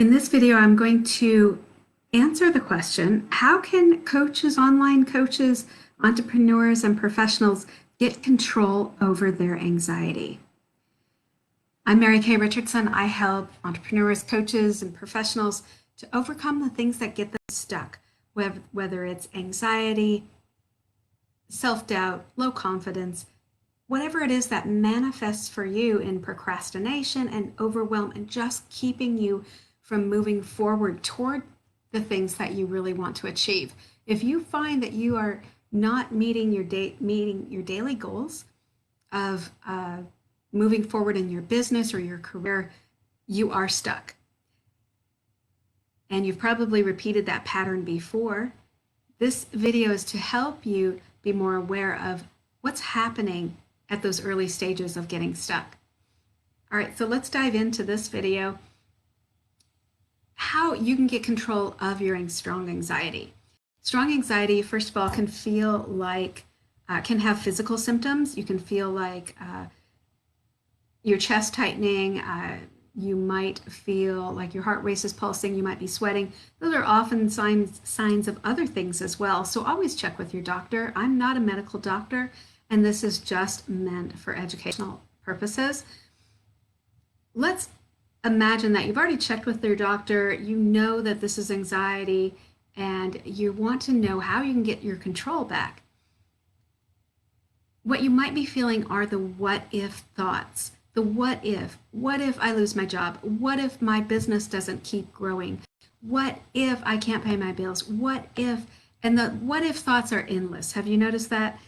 In this video, I'm going to answer the question, how can coaches, online coaches, entrepreneurs, and professionals get control over their anxiety? I'm Mary Kay Richardson. I help entrepreneurs, coaches, and professionals to overcome the things that get them stuck, whether it's anxiety, self-doubt, low confidence, whatever it is that manifests for you in procrastination and overwhelm and just keeping you from moving forward toward the things that you really want to achieve. If you find that you are not meeting your daily goals of moving forward in your business or your career, you are stuck. And you've probably repeated that pattern before. This video is to help you be more aware of what's happening at those early stages of getting stuck. All right, so let's dive into this video. How you can get control of your strong anxiety. Strong anxiety, first of all, can feel like, can have physical symptoms. You can feel like your chest tightening. You might feel like your heart rate is pulsing. You might be sweating. Those are often signs of other things as well. So always check with your doctor. I'm not a medical doctor, and this is just meant for educational purposes. Let's imagine that you've already checked with your doctor, you know that this is anxiety, and you want to know how you can get your control back. What you might be feeling are the what if thoughts. The what if I lose my job? What if my business doesn't keep growing? What if I can't pay my bills? What if, and the what if thoughts are endless. Have you noticed that?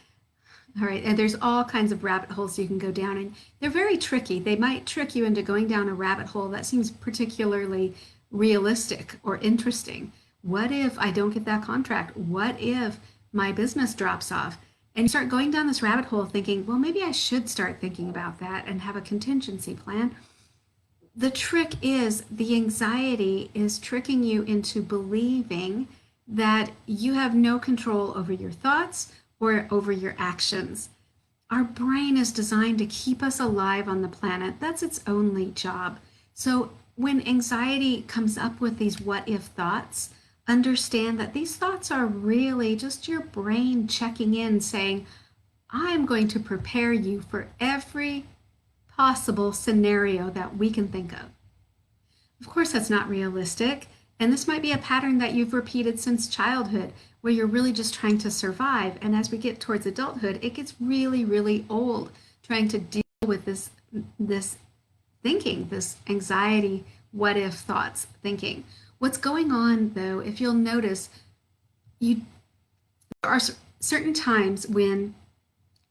All right, and there's all kinds of rabbit holes you can go down, and they're very tricky. They might trick you into going down a rabbit hole that seems particularly realistic or interesting. What if I don't get that contract? What if my business drops off? And you start going down this rabbit hole thinking, well, maybe I should start thinking about that and have a contingency plan. The trick is the anxiety is tricking you into believing that you have no control over your thoughts or over your actions. Our brain is designed to keep us alive on the planet. That's its only job. So when anxiety comes up with these what if thoughts, understand that these thoughts are really just your brain checking in saying, I'm going to prepare you for every possible scenario that we can think of. Of course, that's not realistic. And this might be a pattern that you've repeated since childhood, where you're really just trying to survive. And as we get towards adulthood, it gets really, really old trying to deal with this thinking, this anxiety, what if thoughts thinking. What's going on, though, if you'll notice, there are certain times when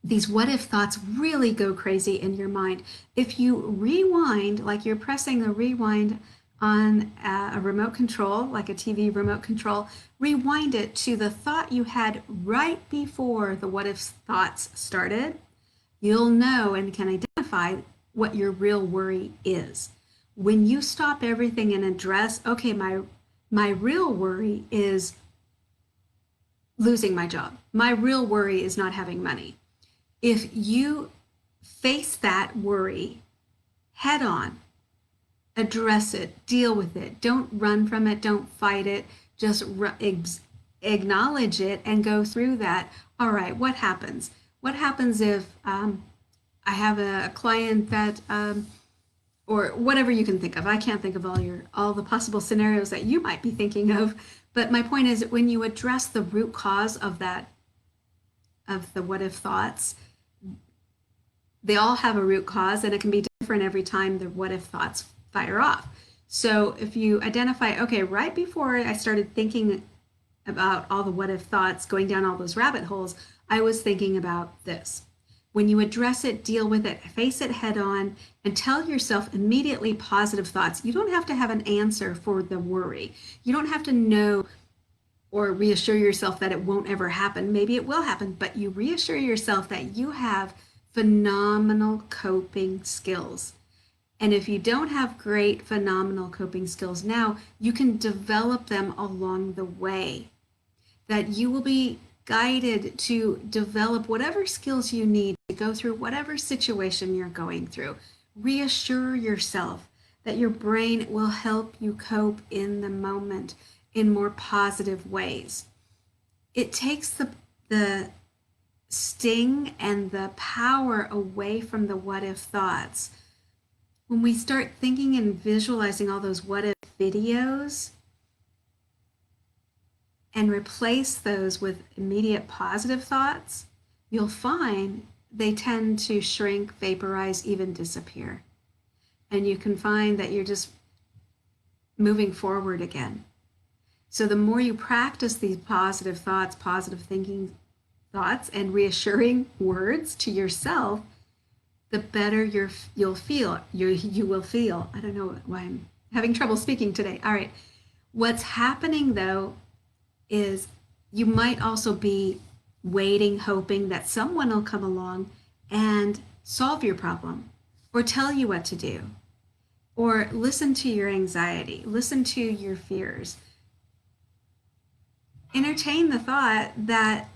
these what if thoughts really go crazy in your mind. If you rewind, like you're pressing the rewind on a remote control, like a TV remote control, rewind it to the thought you had right before the what if thoughts started, you'll know and can identify what your real worry is. When you stop everything and address, okay, my real worry is losing my job. My real worry is not having money. If you face that worry head on, address it, deal with it, don't run from it, don't fight it, just acknowledge it and go through that. All right, what happens? What happens if I have a client that, or whatever you can think of. I can't think of all the possible scenarios that you might be thinking of, but my point is that when you address the root cause of that, of the what if thoughts, they all have a root cause, and it can be different every time the what if thoughts fire off. So if you identify, okay, right before I started thinking about all the what if thoughts, going down all those rabbit holes, I was thinking about this. When you address it, deal with it, face it head on, and tell yourself immediately positive thoughts. You don't have to have an answer for the worry. You don't have to know or reassure yourself that it won't ever happen. Maybe it will happen, but you reassure yourself that you have phenomenal coping skills. And if you don't have great, phenomenal coping skills now, you can develop them along the way. That you will be guided to develop whatever skills you need to go through whatever situation you're going through. Reassure yourself that your brain will help you cope in the moment in more positive ways. It takes the sting and the power away from the what if thoughts. When we start thinking and visualizing all those what if videos and replace those with immediate positive thoughts, you'll find they tend to shrink, vaporize, even disappear. And you can find that you're just moving forward again. So the more you practice these positive thoughts, positive thinking thoughts, and reassuring words to yourself, the better you'll feel. You will feel. I don't know why I'm having trouble speaking today. All right. What's happening though is you might also be waiting, hoping that someone will come along and solve your problem or tell you what to do or listen to your anxiety, listen to your fears. Entertain the thought that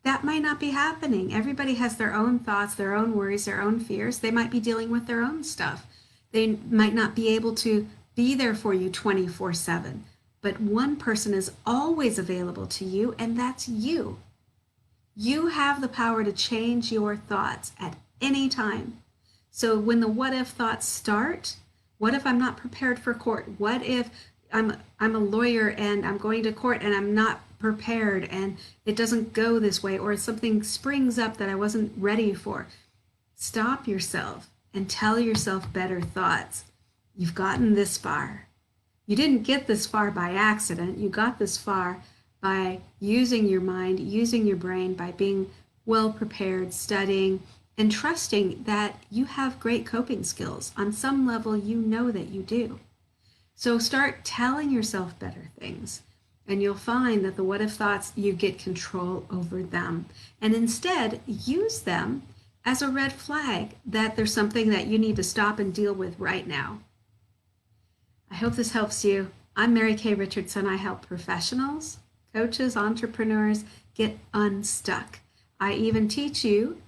that might not be happening. Everybody has their own thoughts, their own worries, their own fears. They might be dealing with their own stuff. They might not be able to be there for you 24/7. But one person is always available to you, and that's you. You have the power to change your thoughts at any time. So when the what if thoughts start, what if I'm not prepared for court? What if I'm a lawyer and I'm going to court and I'm not prepared and it doesn't go this way, or something springs up that I wasn't ready for? Stop yourself and tell yourself better thoughts. You've gotten this far. You didn't get this far by accident. You got this far by using your mind, using your brain, by being well prepared, studying, and trusting that you have great coping skills. On some level, you know that you do. So start telling yourself better things, and you'll find that the what if thoughts, you get control over them. And instead, use them as a red flag that there's something that you need to stop and deal with right now. I hope this helps you. I'm Mary Kay Richardson. I help professionals, coaches, entrepreneurs get unstuck. I even teach you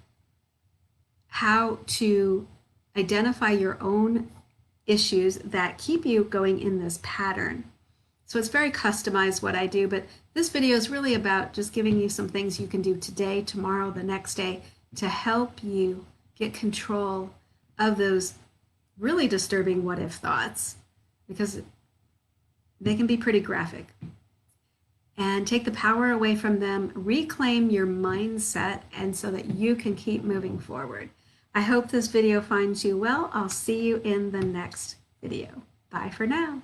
how to identify your own issues that keep you going in this pattern. So it's very customized what I do, but this video is really about just giving you some things you can do today, tomorrow, the next day to help you get control of those really disturbing what if thoughts, because they can be pretty graphic. And take the power away from them, reclaim your mindset, and so that you can keep moving forward. I hope this video finds you well. I'll see you in the next video. Bye for now.